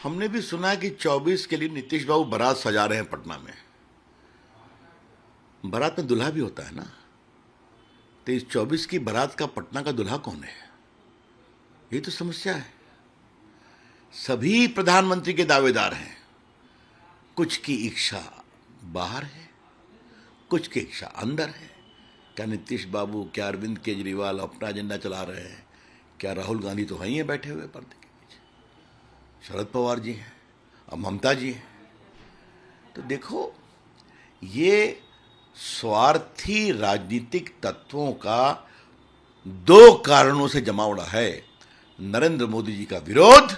हमने भी सुना कि 24 के लिए नीतीश बाबू बारात सजा रहे हैं पटना में। बारात में दूल्हा भी होता है ना, तो इस 24 की बारात का पटना का दूल्हा कौन है? ये तो समस्या है। सभी प्रधानमंत्री के दावेदार हैं, कुछ की इच्छा बाहर है, कुछ की इच्छा अंदर है। क्या नीतीश बाबू, क्या अरविंद केजरीवाल अपना एजेंडा चला रहे हैं? क्या राहुल गांधी तो वहीं हैं बैठे हुए पर्दे के पीछे, शरद पवार जी हैं और ममता जी हैं। तो देखो, ये स्वार्थी राजनीतिक तत्वों का दो कारणों से जमावड़ा है: नरेंद्र मोदी जी का विरोध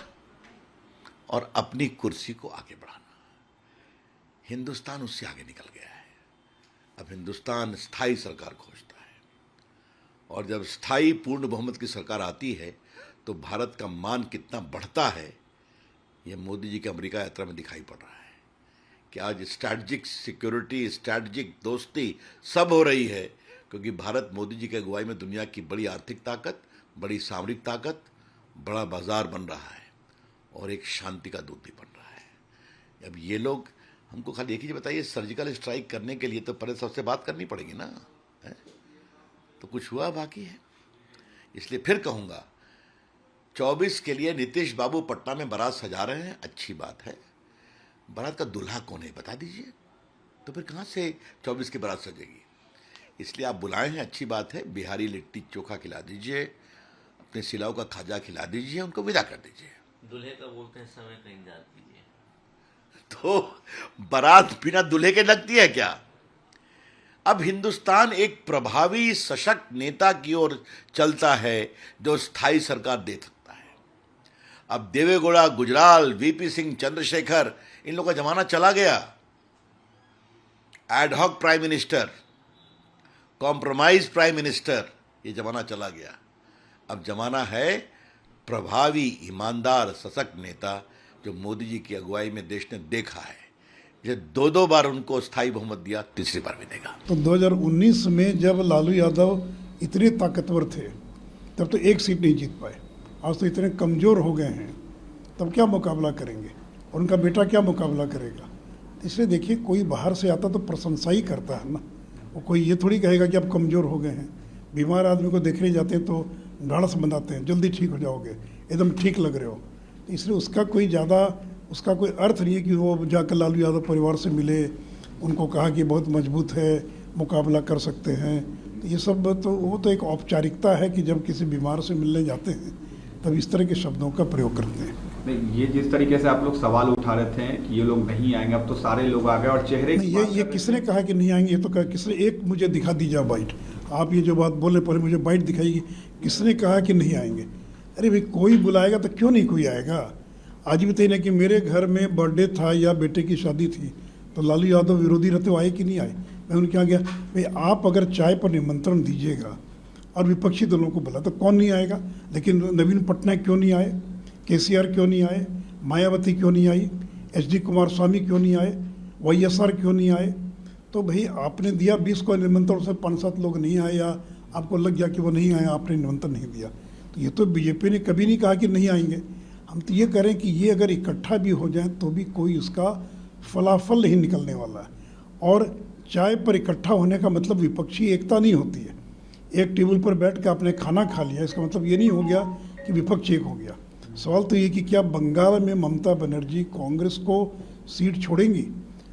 और अपनी कुर्सी को आगे बढ़ाना। हिंदुस्तान उससे आगे निकल गया है। अब हिंदुस्तान स्थायी सरकार खोजता है, और जब स्थायी पूर्ण बहुमत की सरकार आती है तो भारत का मान कितना बढ़ता है, यह मोदी जी की अमेरिका यात्रा में दिखाई पड़ रहा है कि आज स्ट्रैटेजिक सिक्योरिटी, स्ट्रैटेजिक दोस्ती सब हो रही है, क्योंकि भारत मोदी जी की अगुवाई में दुनिया की बड़ी आर्थिक ताकत, बड़ी सामरिक ताकत, बड़ा बाजार बन रहा है और एक शांति का दूत भी बन रहा है। अब ये लोग हमको खाली एक ही चीज़ बताइए, सर्जिकल स्ट्राइक करने के लिए तो पहले सबसे बात करनी पड़ेगी ना, है? तो कुछ हुआ बाकी है। इसलिए फिर कहूँगा, 24 के लिए नीतीश बाबू पटना में बारात सजा रहे हैं, अच्छी बात है। बारात का दूल्हा कौन है बता दीजिए, तो फिर कहाँ से 24 की बारात सजेगी? इसलिए आप बुलाए हैं, अच्छी बात है। बिहारी लिट्टी चोखा खिला दीजिए, अपने सिलाव का खाजा खिला दीजिए, उनको विदा कर दीजिए। दूल्हे का बोलते हैं समय का इंतजार कीजिए। तो बारात बिना दूल्हे के लगती है क्या? अब हिंदुस्तान एक प्रभावी सशक्त नेता की ओर चलता है जो स्थायी सरकार दे सकता है। अब देवेगौड़ा, गुजराल, वीपी सिंह, चंद्रशेखर, इन लोगों का जमाना चला गया। Ad hoc prime minister, compromise prime minister, ये जमाना चला गया। अब जमाना है प्रभावी, ईमानदार, सशक्त नेता, जो मोदी जी की अगुवाई में देश ने देखा है। ये दो बार उनको स्थायी बहुमत दिया, तीसरी बार भी देगा। तो 2019 में जब लालू यादव इतने ताकतवर थे तब तो एक सीट नहीं जीत पाए। आज तो इतने कमज़ोर हो गए हैं, तब क्या मुकाबला करेंगे? और उनका बेटा क्या मुकाबला करेगा? इसलिए देखिए, कोई बाहर से आता तो प्रशंसा ही करता है ना, वो कोई ये थोड़ी कहेगा कि आप कमज़ोर हो गए हैं। बीमार आदमी को देखने जाते हैं तो ढाढ़स बनाते हैं, जल्दी ठीक हो जाओगे, एकदम ठीक लग रहे हो। इसलिए उसका कोई अर्थ नहीं है कि वो जाकर लालू यादव परिवार से मिले, उनको कहा कि बहुत मजबूत है, मुकाबला कर सकते हैं। तो ये सब तो वो तो एक औपचारिकता है कि जब किसी बीमार से मिलने जाते हैं तब इस तरह के शब्दों का प्रयोग करते हैं। नहीं, ये जिस तरीके से आप लोग सवाल उठा रहे थे कि ये लोग नहीं आएंगे, अब तो सारे लोग आ गए और चेहरे ये किसने कहा कि नहीं आएंगे? ये तो कहा किसने? एक मुझे दिखा दीजिए बाइट। आप ये जो बात बोले पहले मुझे बाइट दिखाइए, किसने कहा कि नहीं आएंगे? अरे भाई, कोई बुलाएगा तो क्यों नहीं कोई आएगा? आज भी बताइए कि मेरे घर में बर्थडे था या बेटे की शादी थी तो लालू यादव विरोधी रहते हुए आए कि नहीं आए? मैं उनके यहाँ गया। भाई, आप अगर चाय पर निमंत्रण दीजिएगा और विपक्षी दलों को बुला तो कौन नहीं आएगा? लेकिन नवीन पटनायक क्यों नहीं आए? केसीआर क्यों नहीं आए? मायावती क्यों नहीं आई? एचडी कुमारस्वामी क्यों नहीं आए? वाईएसआर क्यों नहीं आए? तो भाई, आपने दिया 20 को निमंत्रण, से 5-7 लोग नहीं आए या आपको लग गया कि वो नहीं आए, आपने निमंत्रण नहीं दिया। तो ये तो बीजेपी ने कभी नहीं कहा कि नहीं आएंगे। हम तो ये करें कि ये अगर इकट्ठा भी हो जाए तो भी कोई उसका फलाफल नहीं निकलने वाला है। और चाय पर इकट्ठा होने का मतलब विपक्षी एकता नहीं होती है। एक टेबल पर बैठ कर आपने खाना खा लिया, इसका मतलब ये नहीं हो गया कि विपक्ष एक हो गया। सवाल तो ये कि क्या बंगाल में ममता बनर्जी कांग्रेस को सीट छोड़ेंगी?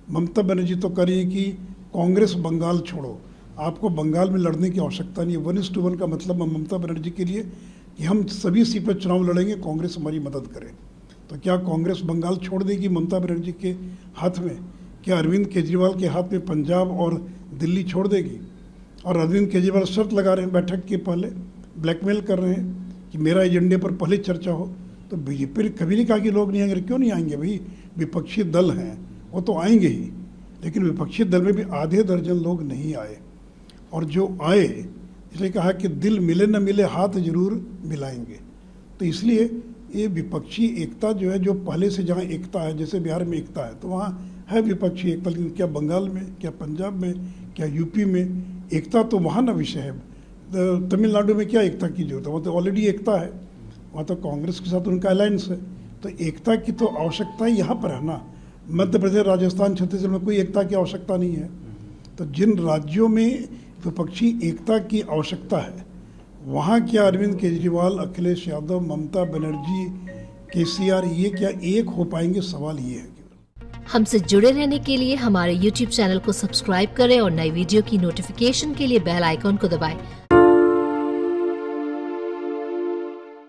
ममता बनर्जी तो कह रही है कि कांग्रेस बंगाल छोड़ो, आपको बंगाल में लड़ने की आवश्यकता नहीं है। 1:1 का मतलब ममता बनर्जी के लिए कि हम सभी सीट पर चुनाव लड़ेंगे, कांग्रेस हमारी मदद करे। तो क्या कांग्रेस बंगाल छोड़ देगी ममता बनर्जी के हाथ में? क्या अरविंद केजरीवाल के हाथ में पंजाब और दिल्ली छोड़ देगी? और अरविंद केजरीवाल शर्त लगा रहे हैं बैठक के पहले, ब्लैकमेल कर रहे हैं कि मेरा एजेंडे पर पहले चर्चा हो। तो बीजेपी ने कभी नहीं कहा कि लोग नहीं आएंगे। क्यों नहीं आएंगे भाई? विपक्षी दल हैं, वो तो आएंगे ही। लेकिन विपक्षी दल में भी आधे दर्जन लोग नहीं आए, और जो आए इसलिए कहा कि दिल मिले न मिले हाथ जरूर मिलाएंगे। तो इसलिए ये विपक्षी एकता जो है, जो पहले से जहाँ एकता है, जैसे बिहार में एकता है तो वहाँ है विपक्षी एकता, लेकिन क्या बंगाल में, क्या पंजाब में, क्या यूपी में? एकता तो वहाँ ना विषय है। तमिलनाडु में क्या एकता की जरूरत है? वहाँ तो ऑलरेडी एकता है, वहाँ तो कांग्रेस के साथ उनका अलायंस है। तो एकता की तो आवश्यकता ही यहाँ पर है ना। मध्य प्रदेश, राजस्थान, छत्तीसगढ़ में कोई एकता की आवश्यकता नहीं है। तो जिन राज्यों में विपक्षी एकता की आवश्यकता है, वहाँ क्या अरविंद केजरीवाल, अखिलेश यादव, ममता बनर्जी, केसीआर, ये क्या एक हो पाएंगे? सवाल ये है। हमसे जुड़े रहने के लिए हमारे YouTube चैनल को सब्सक्राइब करें और नई वीडियो की नोटिफिकेशन के लिए बेल आइकॉन को दबाएं।